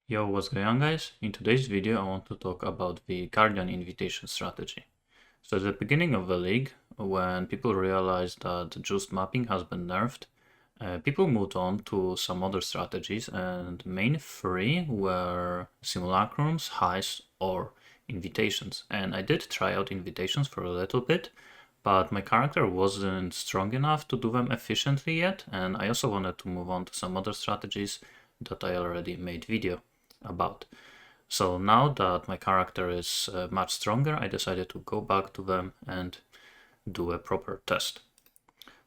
Yo, what's going on, guys? In today's video I want to talk about the Guardian invitation strategy. So at the beginning of the league, when people realized that juiced mapping has been nerfed, people moved on to some other strategies, and the main three were simulacrums, heists, or invitations. And I did try out invitations for a little bit, but my character wasn't strong enough to do them efficiently yet, and I also wanted to move on to some other strategies that I already made video about. So now that my character is much stronger, I decided to go back to them and do a proper test.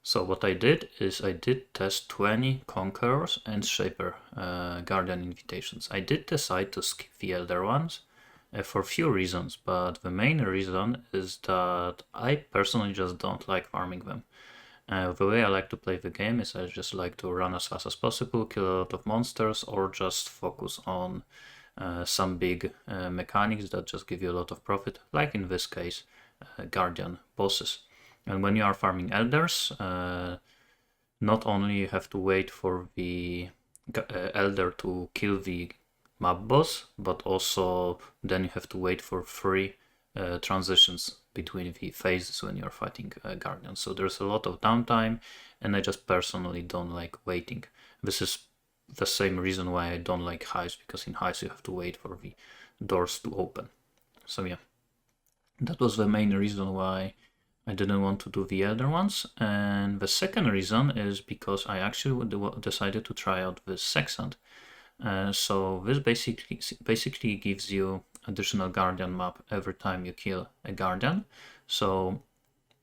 So what I did is I did test 20 Conquerors and Shaper Guardian invitations. I did decide to skip the Elder ones for a few reasons, but the main reason is that I personally just don't like farming them. The way I like to play the game is I just like to run as fast as possible, kill a lot of monsters, or just focus on some big mechanics that just give you a lot of profit, like in this case, Guardian bosses. And when you are farming Elders, not only you have to wait for the Elder to kill the map boss, but also then you have to wait for 3 transitions between the phases when you're fighting Guardian. So there's a lot of downtime, and I just personally don't like waiting. This is the same reason why I don't like heists, because in heists you have to wait for the doors to open. So yeah, that was the main reason why I didn't want to do the Elder ones. And the second reason is because I actually decided to try out this Sextant. So this basically gives you additional Guardian map every time you kill a Guardian. So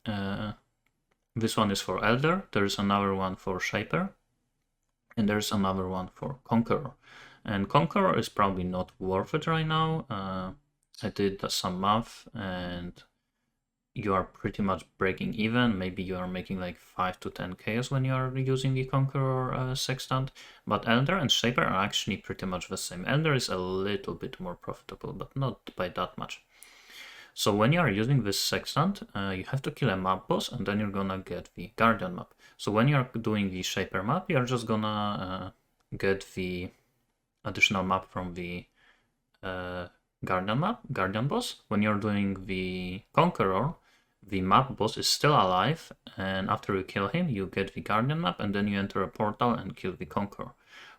this one is for Elder, there's another one for Shaper, and there's another one for Conqueror. And Conqueror is probably not worth it right now. I did some math, and you are pretty much breaking even. Maybe you are making like 5 to 10 chaos when you are using the Conqueror Sextant. But Elder and Shaper are actually pretty much the same. Elder is a little bit more profitable, but not by that much. So when you are using this Sextant, you have to kill a map boss, and then you're gonna get the Guardian map. So when you're doing the Shaper map, you're just gonna get the additional map from the Guardian boss. When you're doing the Conqueror, the map boss is still alive, and after you kill him, you get the Guardian map, and then you enter a portal and kill the Conqueror.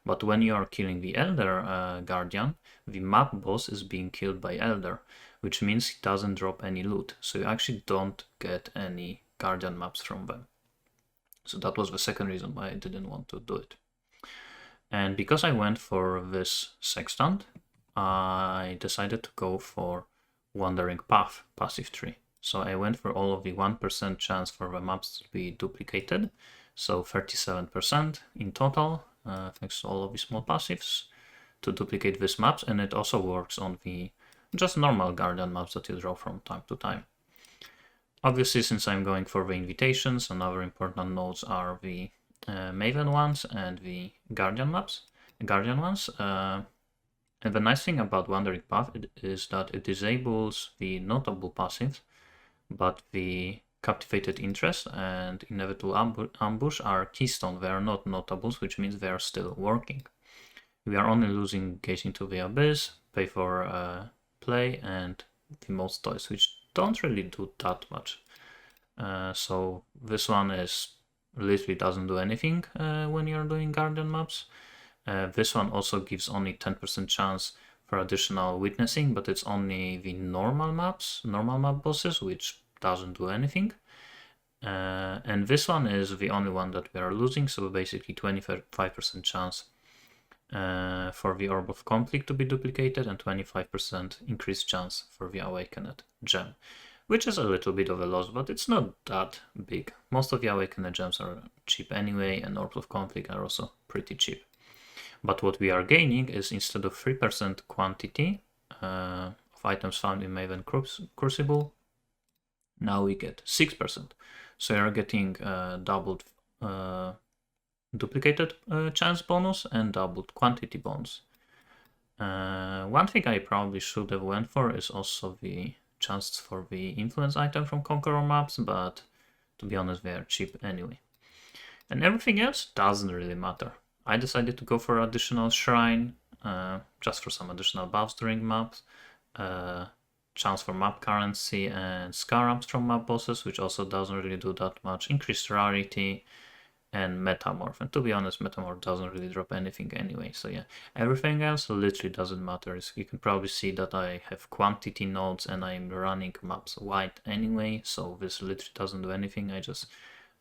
But when you are killing the Elder Guardian, the map boss is being killed by Elder, which means he doesn't drop any loot, so you actually don't get any Guardian maps from them. So that was the second reason why I didn't want to do it. And because I went for this Sextant, I decided to go for Wandering Path passive tree. So I went for all of the 1% chance for the maps to be duplicated, so 37% in total, thanks to all of the small passives to duplicate these maps, and it also works on the just normal Guardian maps that you draw from time to time. Obviously, since I'm going for the invitations, another important nodes are the Maven ones and the Guardian ones. And the nice thing about Wandering Path is that it disables the notable passives, but the Captivated Interest and Inevitable Ambush are keystone. They are not notables, which means they are still working. We are only losing Gaze into the Abyss, Pay for Play, and the most toys, which don't really do that much. So this one is literally doesn't do anything when you're doing Guardian maps. This one also gives only 10% chance for additional witnessing, but it's only the normal map bosses, which doesn't do anything. And this one is the only one that we are losing, so basically 25% chance for the Orb of Conflict to be duplicated, and 25% increased chance for the Awakened gem, which is a little bit of a loss, but it's not that big. Most of the Awakened gems are cheap anyway, and Orbs of Conflict are also pretty cheap. But what we are gaining is, instead of 3% quantity of items found in Maven Crucible, now we get 6%. So you are getting doubled duplicated chance bonus and doubled quantity bonus. One thing I probably should have went for is also the chance for the influence item from Conqueror maps, but to be honest, they are cheap anyway. And everything else doesn't really matter. I decided to go for additional shrine just for some additional buffs during maps. Chance for map currency and scarabs from map bosses, which also doesn't really do that much. Increased rarity and metamorph. And to be honest, metamorph doesn't really drop anything anyway. So yeah, everything else literally doesn't matter. You can probably see that I have quantity nodes and I'm running maps wide anyway. So this literally doesn't do anything. I just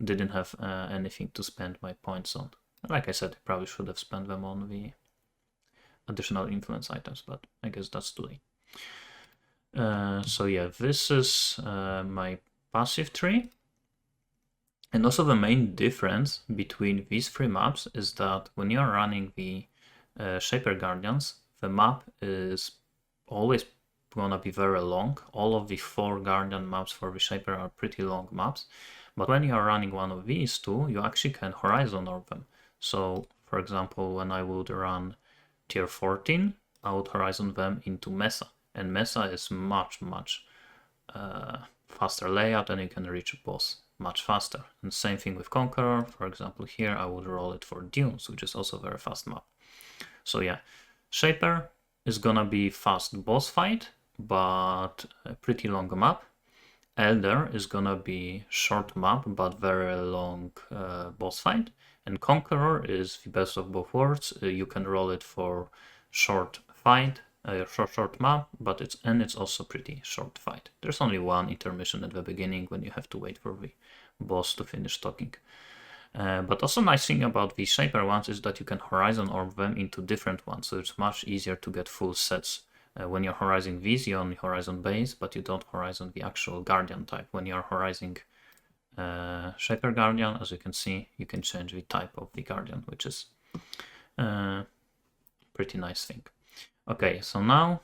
didn't have anything to spend my points on. Like I said, I probably should have spent them on the additional influence items, but I guess that's too late. So yeah, this is my passive tree. And also the main difference between these three maps is that when you're running the Shaper Guardians, the map is always gonna be very long. All of the 4 Guardian maps for the Shaper are pretty long maps. But when you're running one of these two, you actually can horizon orb them. So, for example, when I would run tier 14, I would horizon them into Mesa. And Mesa is much faster layout, and you can reach a boss much faster. And same thing with Conqueror. For example, here I would roll it for Dunes, which is also a very fast map. So yeah, Shaper is gonna be fast boss fight, but a pretty long map. Elder is gonna be short map, but very long boss fight. And Conqueror is the best of both worlds. You can roll it for short fight, short map, but it's also pretty short fight. There's only one intermission at the beginning when you have to wait for the boss to finish talking. But also nice thing about the Shaper ones is that you can horizon orb them into different ones, so it's much easier to get full sets. When you're horizon these, you only horizon base, but you don't horizon the actual Guardian type. When you're horizon Shaper Guardian, as you can see, you can change the type of the Guardian, which is pretty nice thing. Okay, so now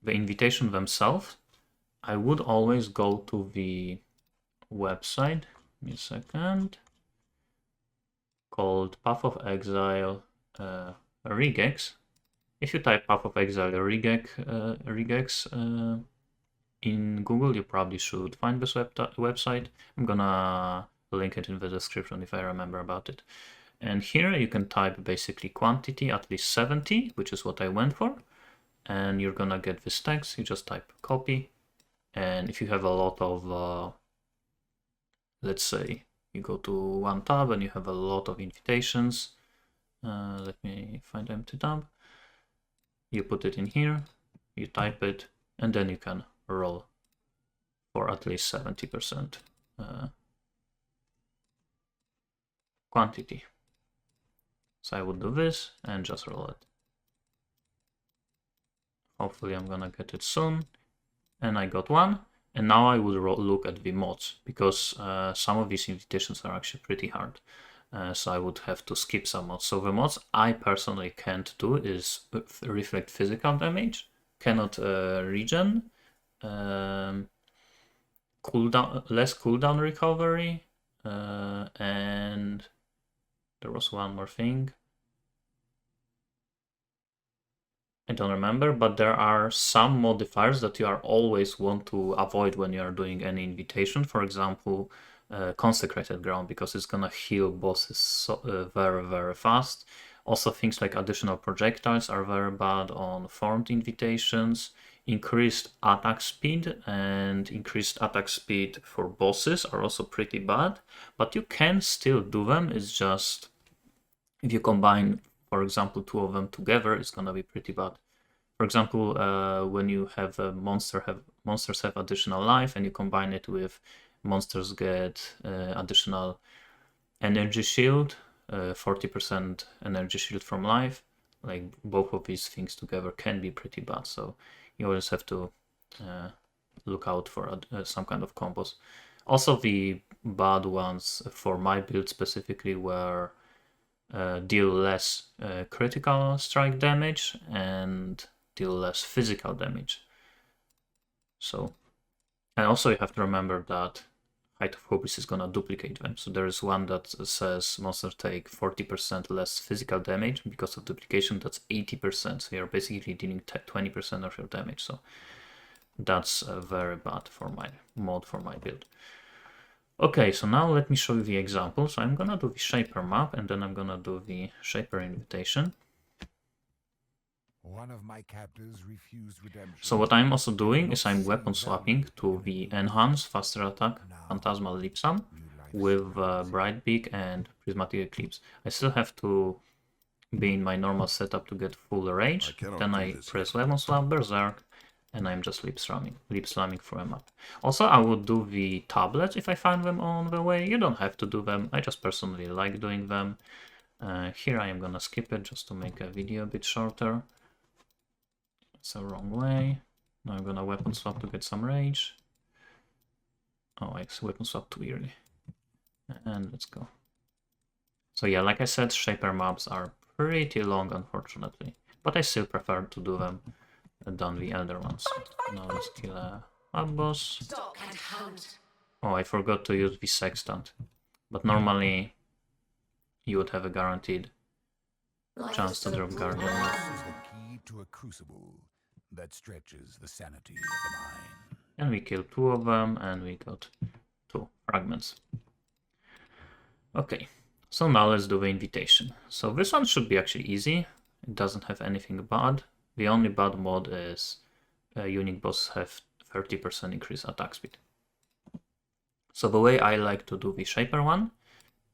the invitation themselves, I would always go to the website, give me a second, called Path of Exile Regex. If you type Path of Exile Regex in Google, you probably should find this website. I'm gonna link it in the description if I remember about it. And here you can type basically quantity, at least 70, which is what I went for. And you're gonna get this text. You just type copy. And if you have a lot of, let's say, you go to one tab and you have a lot of invitations. Let me find empty tab. You put it in here, you type it, and then you can roll for at least 70% quantity. So I would do this and just roll it. Hopefully I'm gonna get it soon. And I got one. And now I would look at the mods, because some of these invitations are actually pretty hard. So I would have to skip some mods. So the mods I personally can't do is reflect physical damage, cannot regen, less cooldown recovery, and there was one more thing. I don't remember, but there are some modifiers that you are always want to avoid when you are doing any invitation. For example, consecrated ground, because it's gonna heal bosses very fast. Also, things like additional projectiles are very bad on formed invitations. Increased attack speed and increased attack speed for bosses are also pretty bad, but you can still do them. It's just if you combine, for example, 2 of them together, it's gonna be pretty bad. For example, when you have a monsters have additional life, and you combine it with monsters get additional energy shield, 40% energy shield from life. Like, both of these things together can be pretty bad. So you always have to look out for some kind of combos. Also, the bad ones for my build specifically were deal less critical strike damage and deal less physical damage. So, and also you have to remember that Height of Hubris is gonna duplicate them. So there is one that says monsters take 40% less physical damage. Because of duplication, that's 80%. So you're basically dealing 20% of your damage. So that's very bad for my mod, for my build. Okay, so now let me show you the example. So I'm gonna do the Shaper map, and then I'm gonna do the Shaper invitation. One of my captors refused redemption. So what I'm also doing is I'm weapon swapping to the Enhance, Faster Attack, Phantasmal Lipsam with Brightbeak and Prismatic Eclipse. I still have to be in my normal setup to get full rage. Then I press weapon swap, Berserk, and I'm just lip slamming through a map. Also, I would do the tablets if I find them on the way. You don't have to do them. I just personally like doing them. Here I am gonna skip it just to make a video a bit shorter. It's a wrong way. Now I'm gonna weapon swap to get some rage. Oh, I weapon swap too early. And let's go. So yeah, like I said, Shaper maps are pretty long, unfortunately. But I still prefer to do them than the elder ones. Now let's kill a mob boss. Oh, I forgot to use the sextant. But normally you would have a guaranteed chance to drop Guardian. This is the key to a crucible that stretches the sanity of the mind. And we killed 2 of them, and we got 2 fragments. Okay, so now let's do the invitation. So this one should be actually easy. It doesn't have anything bad. The only bad mod is unique bosses have 30% increased attack speed. So the way I like to do the Shaper one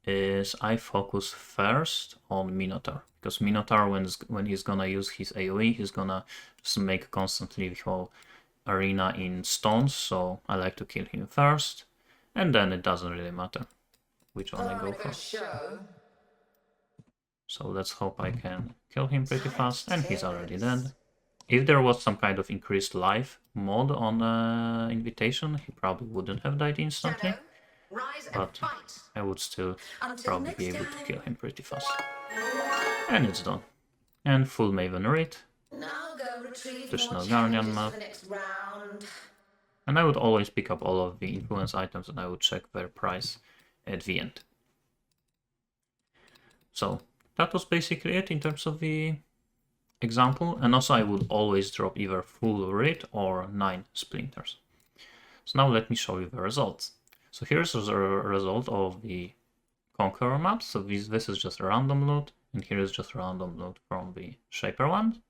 is I focus first on Minotaur. Because Minotaur, when he's gonna use his AoE, he's gonna just make constantly the whole arena in stones. So I like to kill him first. And then it doesn't really matter which one I go for. So let's hope I can kill him pretty fast, and he's already dead. If there was some kind of increased life mod on Invitation, he probably wouldn't have died instantly, but I would still probably be able to kill him pretty fast. And it's done. And full Maven Reed. Additional Guardian map. And I would always pick up all of the influence items and I would check their price at the end. So that was basically it in terms of the example. And also I would always drop either full Reed or 9 splinters. So now let me show you the results. So here's the result of the Conqueror map. So this is just a random loot, and here is just random loot from the Shaper one.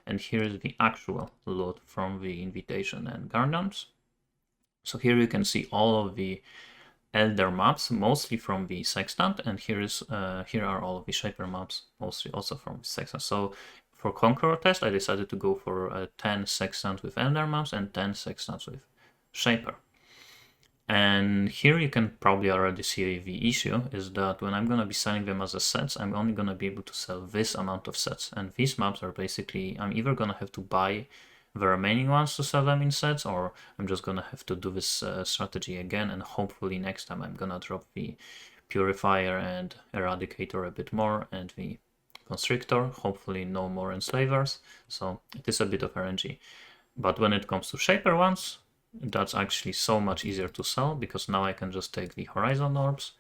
And here is the actual loot from the Invitation and Guardians. So here you can see all of the Elder maps, mostly from the Sextant, and here are all of the Shaper maps, mostly also from the Sextant. So for Conqueror test, I decided to go for 10 Sextants with Elder maps and 10 Sextants with Shaper. And here you can probably already see the issue is that when I'm going to be selling them as a sets, I'm only going to be able to sell this amount of sets. And these maps are basically, I'm either going to have to buy the remaining ones to sell them in sets, or I'm just going to have to do this strategy again. And hopefully next time I'm going to drop the Purifier and Eradicator a bit more and the Constrictor, hopefully no more Enslavers. So it is a bit of RNG. But when it comes to Shaper ones, that's actually so much easier to sell, because now I can just take the Horizon Orbs.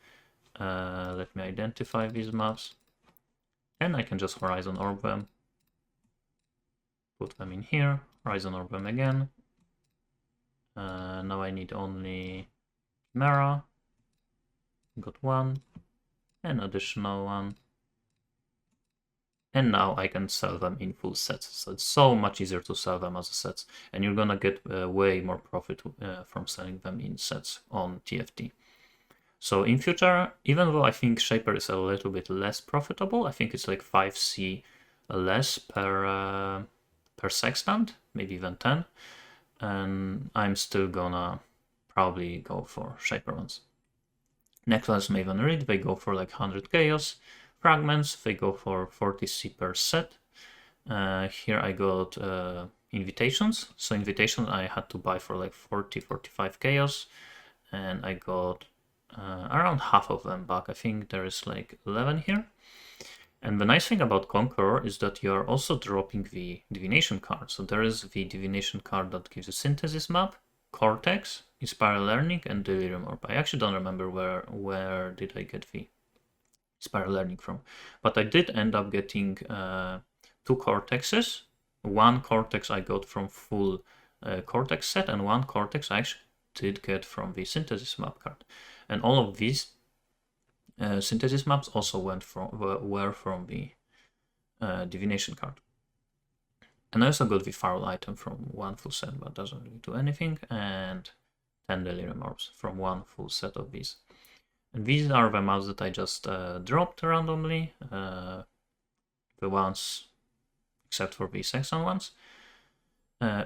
Let me identify these maps. And I can just Horizon Orb them. Put them in here. Horizon Orb them again. Now I need only Chimera. Got one. An additional one. And now I can sell them in full sets. So it's so much easier to sell them as sets. And you're gonna get way more profit from selling them in sets on TFT. So in future, even though I think Shaper is a little bit less profitable, I think it's like 5C less per sextant, maybe even 10. And I'm still gonna probably go for Shaper ones. Next one is Maven Reed, they go for like 100 chaos. Fragments, they go for 40C per set. Here I got invitations. So invitations I had to buy for like 40-45 chaos. And I got around half of them back. I think there is like 11 here. And the nice thing about Conqueror is that you are also dropping the Divination card. So there is the Divination card that gives you Synthesis map, Cortex, Inspire Learning, and Delirium Orb. I actually don't remember where did I get the Inspire Learning from. But I did end up getting 2 Cortexes. One Cortex I got from full Cortex set, and one Cortex I actually did get from the Synthesis map card. And all of these Synthesis maps also were from the Divination card. And I also got the firewall item from one full set, but doesn't really do anything, and 10 delirium orbs from one full set of these. And these are the maps that I just dropped randomly, the ones except for the Saxon ones.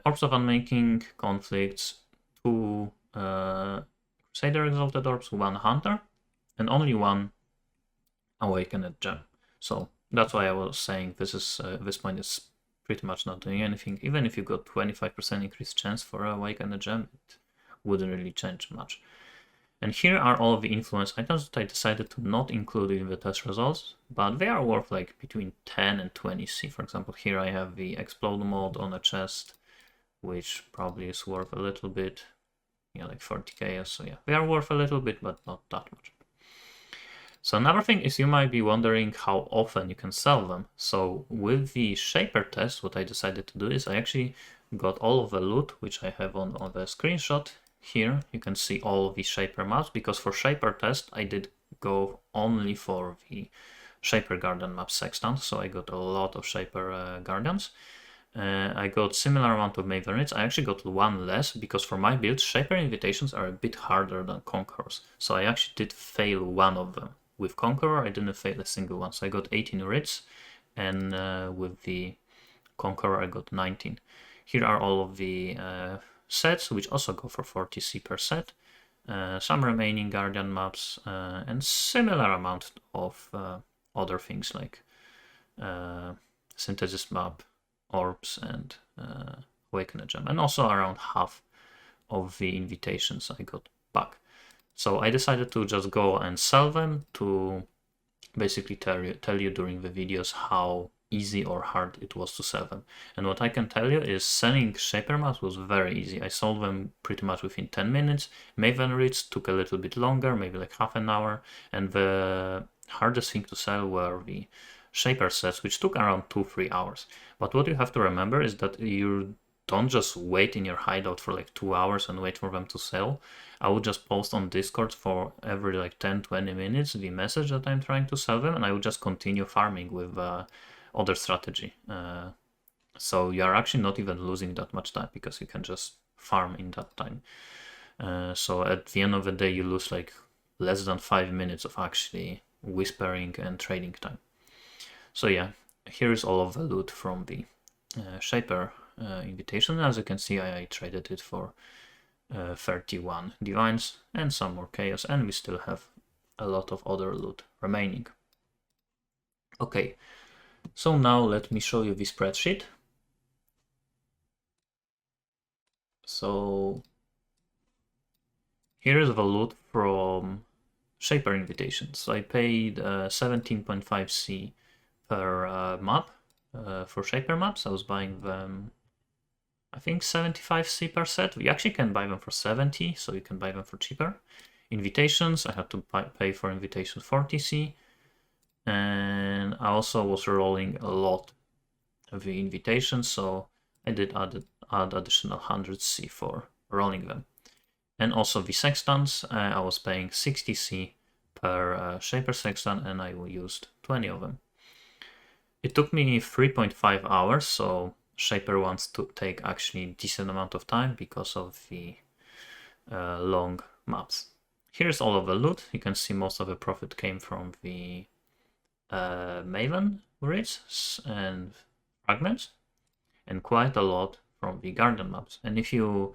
Orbs of Unmaking, Conflicts, 2 Crusader Exalted Orbs, 1 Hunter, and only 1 Awakened Gem. So that's why I was saying this point is pretty much not doing anything. Even if you got 25% increased chance for Awakened Gem, it wouldn't really change much. And here are all of the influence items that I decided to not include in the test results, but they are worth like between 10 and 20 C. For example, here I have the Explode mode on a chest, which probably is worth a little bit, yeah, like 40k. So yeah, they are worth a little bit, but not that much. So another thing is you might be wondering how often you can sell them. So with the Shaper test, what I decided to do is I actually got all of the loot, which I have on the screenshot. Here you can see all of the Shaper maps, because for Shaper test I did go only for the Shaper Garden map sextant, so I got a lot of Shaper Guardians. I got similar amount of Maverites. I actually got one less, because for my build, Shaper invitations are a bit harder than Conquerors. So I actually did fail one of them. With Conqueror, I didn't fail a single one. So I got 18 writs, and with the Conqueror, I got 19. Here are all of the sets, which also go for 40 C per set. Some remaining Guardian maps, and similar amount of other things like Synthesis map, Orbs, and Awakened Gem. And also around half of the invitations I got back. So I decided to just go and sell them to basically tell you during the videos how easy or hard it was to sell them. And what I can tell you is selling Shaper maps was very easy. I sold them pretty much within 10 minutes. Maven Reads took a little bit longer, maybe like half an hour. And the hardest thing to sell were the Shaper sets, which took around 2-3 hours. But what you have to remember is that you don't just wait in your hideout for like 2 hours and wait for them to sell. I would just post on Discord for every like 10-20 minutes the message that I'm trying to sell them, and I would just continue farming with other strategy. So you are actually not even losing that much time, because you can just farm in that time. So at the end of the day, you lose like less than 5 minutes of actually whispering and trading time. So yeah, here is all of the loot from the Shaper invitation. As you can see, I traded it for 31 divines and some more chaos, and we still have a lot of other loot remaining. Okay, so now let me show you the spreadsheet. So here is the loot from Shaper invitations. So I paid 17.5 C per map for Shaper maps. I was buying them, I think 75 C per set. You actually can buy them for 70, so you can buy them for cheaper. Invitations, I had to pay for invitation 40 C. And I also was rolling a lot of the invitations, so I did add additional 100 C for rolling them. And also the sextants, I was paying 60 C per Shaper sextant, and I used 20 of them. It took me 3.5 hours, so Shaper wants to take actually a decent amount of time because of the long maps. Here's all of the loot. You can see most of the profit came from the Maven Reads and Fragments, and quite a lot from the Garden maps. And if you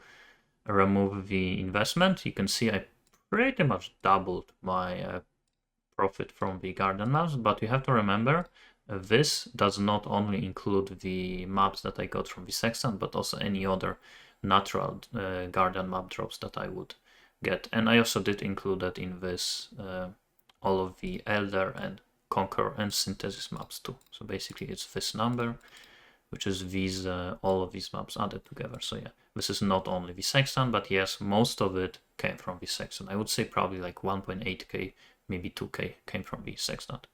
remove the investment, you can see I pretty much doubled my profit from the Garden maps, but you have to remember this does not only include the maps that I got from the Sextant, but also any other natural Guardian map drops that I would get. And I also did include that in this all of the Elder and Conquer and Synthesis maps too. So basically it's this number, which is these all of these maps added together. So yeah, this is not only the Sextant, but yes, most of it came from the Sextant. I would say probably like 1.8k, maybe 2k came from the Sextant.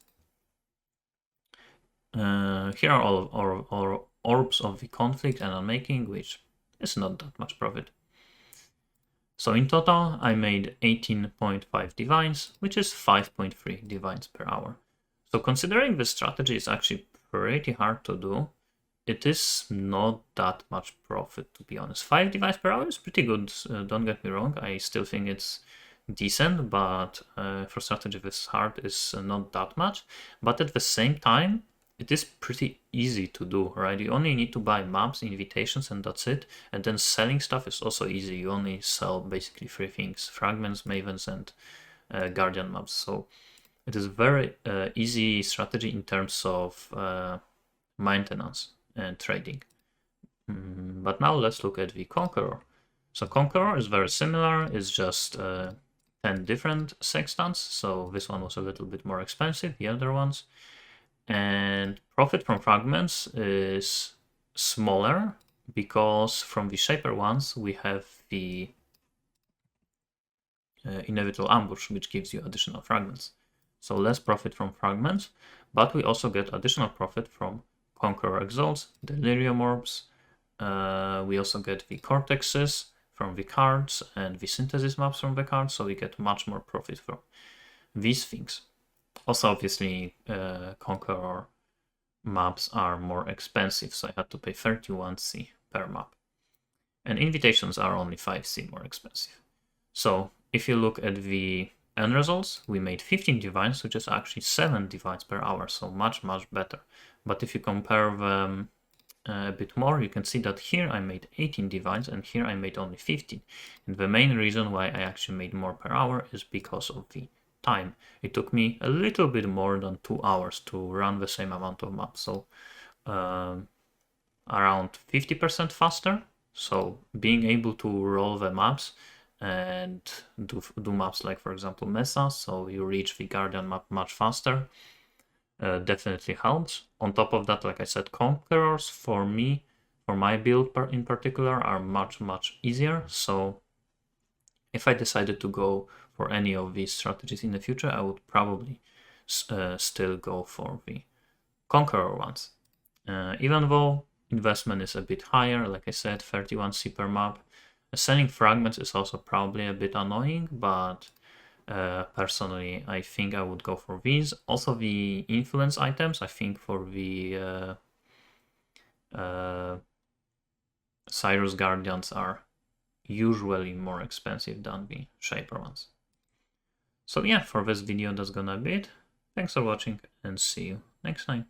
Here are all of our orbs of the conflict and unmaking, which is not that much profit. So in total, I made 18.5 divines, which is 5.3 divines per hour. So considering this strategy is actually pretty hard to do, it is not that much profit, to be honest. 5 devices per hour is pretty good, don't get me wrong. I still think it's decent, but for strategy this hard is not that much. But at the same time, it is pretty easy to do, right? You only need to buy maps, invitations, and that's it. And then selling stuff is also easy. You only sell basically 3 things: fragments, mavens, and guardian maps. So it is very easy strategy in terms of maintenance and trading. But now let's look at the Conqueror. So Conqueror is very similar. It's just 10 different sextants. So this one was a little bit more expensive, the other ones. And profit from fragments is smaller because from the shaper ones we have the inevitable ambush, which gives you additional fragments. So less profit from fragments, but we also get additional profit from Conqueror Exalts, Delirium Orbs. We also get the Cortexes from the cards and the synthesis maps from the cards, so we get much more profit from these things. Also, obviously, Conqueror maps are more expensive, so I had to pay 31C per map. And invitations are only 5C more expensive. So if you look at the end results, we made 15 divines, which is actually 7 divines per hour, so much better. But if you compare them a bit more, you can see that here I made 18 divines and here I made only 15. And the main reason why I actually made more per hour is because of the time. It took me a little bit more than 2 hours to run the same amount of maps, so around 50% faster. So being able to roll the maps and do maps like, for example, Mesa, so you reach the Guardian map much faster, definitely helps. On top of that, like I said, Conquerors for me, for my build in particular, are much easier. So if I decided to go for any of these strategies in the future, I would probably still go for the Conqueror ones. Even though investment is a bit higher, like I said, 31C per map. Selling fragments is also probably a bit annoying, but personally, I think I would go for these. Also, the influence items, I think for the Cyrus Guardians are usually more expensive than the Shaper ones. So yeah, for this video, that's gonna be it. Thanks for watching and see you next time.